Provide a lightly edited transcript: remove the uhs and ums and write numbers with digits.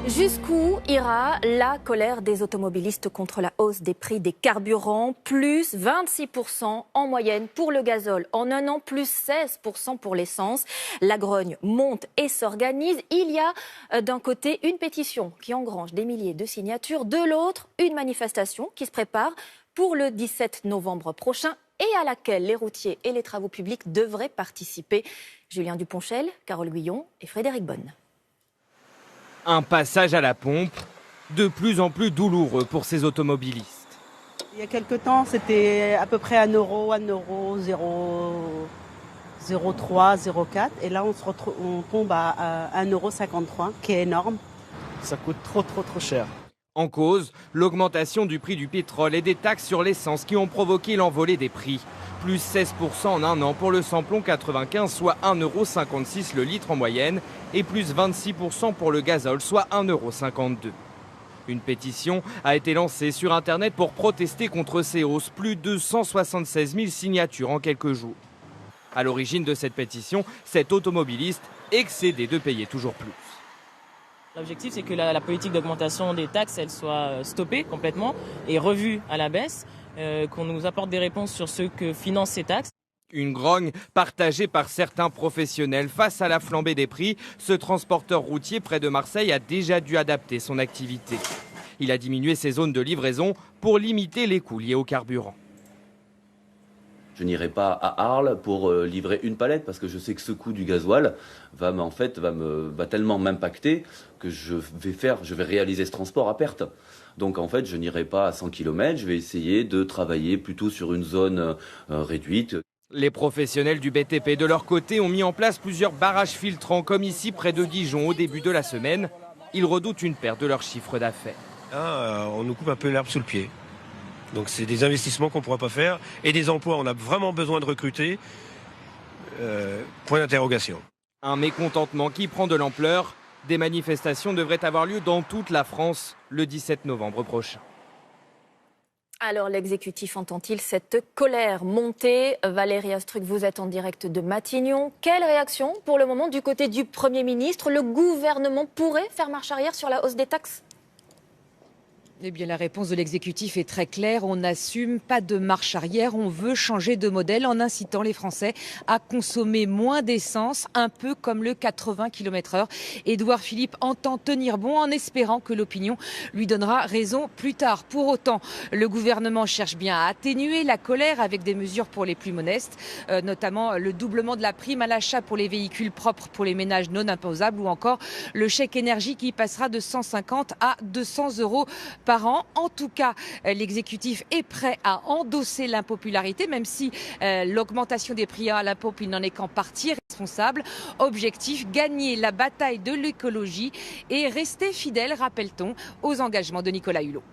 Jusqu'où ira la colère des automobilistes contre la hausse des prix des carburants? Plus 26% en moyenne pour le gazole en un an, plus 16% pour l'essence. La grogne monte et s'organise. Il y a d'un côté une pétition qui engrange des milliers de signatures, de l'autre une manifestation qui se prépare pour le 17 novembre prochain et à laquelle les routiers et les travaux publics devraient participer. Julien Duponchel, Carole Guyon et Frédéric Bonne. Un passage à la pompe de plus en plus douloureux pour ces automobilistes. Il y a quelques temps, c'était à peu près 1 euro, 0,3, 0,4. Et là, on tombe à 1,53 €, qui est énorme. Ça coûte trop cher. En cause, l'augmentation du prix du pétrole et des taxes sur l'essence qui ont provoqué l'envolée des prix. Plus 16% en un an pour le samplon 95, soit 1,56 € le litre en moyenne, et plus 26% pour le gazole, soit 1,52 €. Une pétition a été lancée sur Internet pour protester contre ces hausses, plus de 176 000 signatures en quelques jours. À l'origine de cette pétition, cet automobiliste excédé de payer toujours plus. L'objectif, c'est que la politique d'augmentation des taxes, elle soit stoppée complètement et revue à la baisse, qu'on nous apporte des réponses sur ce que financent ces taxes. Une grogne partagée par certains professionnels. Face à la flambée des prix, ce transporteur routier près de Marseille a déjà dû adapter son activité. Il a diminué ses zones de livraison pour limiter les coûts liés au carburant. Je n'irai pas à Arles pour livrer une palette parce que je sais que ce coût du gasoil va tellement m'impacter que je vais réaliser ce transport à perte. Donc en fait, je n'irai pas à 100 km, je vais essayer de travailler plutôt sur une zone réduite. Les professionnels du BTP, de leur côté, ont mis en place plusieurs barrages filtrants, comme ici près de Dijon au début de la semaine. Ils redoutent une perte de leur chiffre d'affaires. On nous coupe un peu l'herbe sous le pied. Donc c'est des investissements qu'on ne pourra pas faire. Et des emplois, on a vraiment besoin de recruter. Point d'interrogation. Un mécontentement qui prend de l'ampleur. Des manifestations devraient avoir lieu dans toute la France le 17 novembre prochain. Alors l'exécutif entend-il cette colère monter? Valérie Astruc, vous êtes en direct de Matignon. Quelle réaction pour le moment du côté du Premier ministre? Le gouvernement pourrait faire marche arrière sur la hausse des taxes? Eh bien, la réponse de l'exécutif est très claire. On n'assume pas de marche arrière. On veut changer de modèle en incitant les Français à consommer moins d'essence, un peu comme le 80 km/h. Édouard Philippe entend tenir bon en espérant que l'opinion lui donnera raison plus tard. Pour autant, le gouvernement cherche bien à atténuer la colère avec des mesures pour les plus modestes, notamment le doublement de la prime à l'achat pour les véhicules propres pour les ménages non imposables ou encore le chèque énergie qui passera de 150 à 200 € par an. En tout cas, l'exécutif est prêt à endosser l'impopularité, même si l'augmentation des prix à la pompe, il n'en est qu'en partie responsable. Objectif, gagner la bataille de l'écologie et rester fidèle, rappelle-t-on, aux engagements de Nicolas Hulot.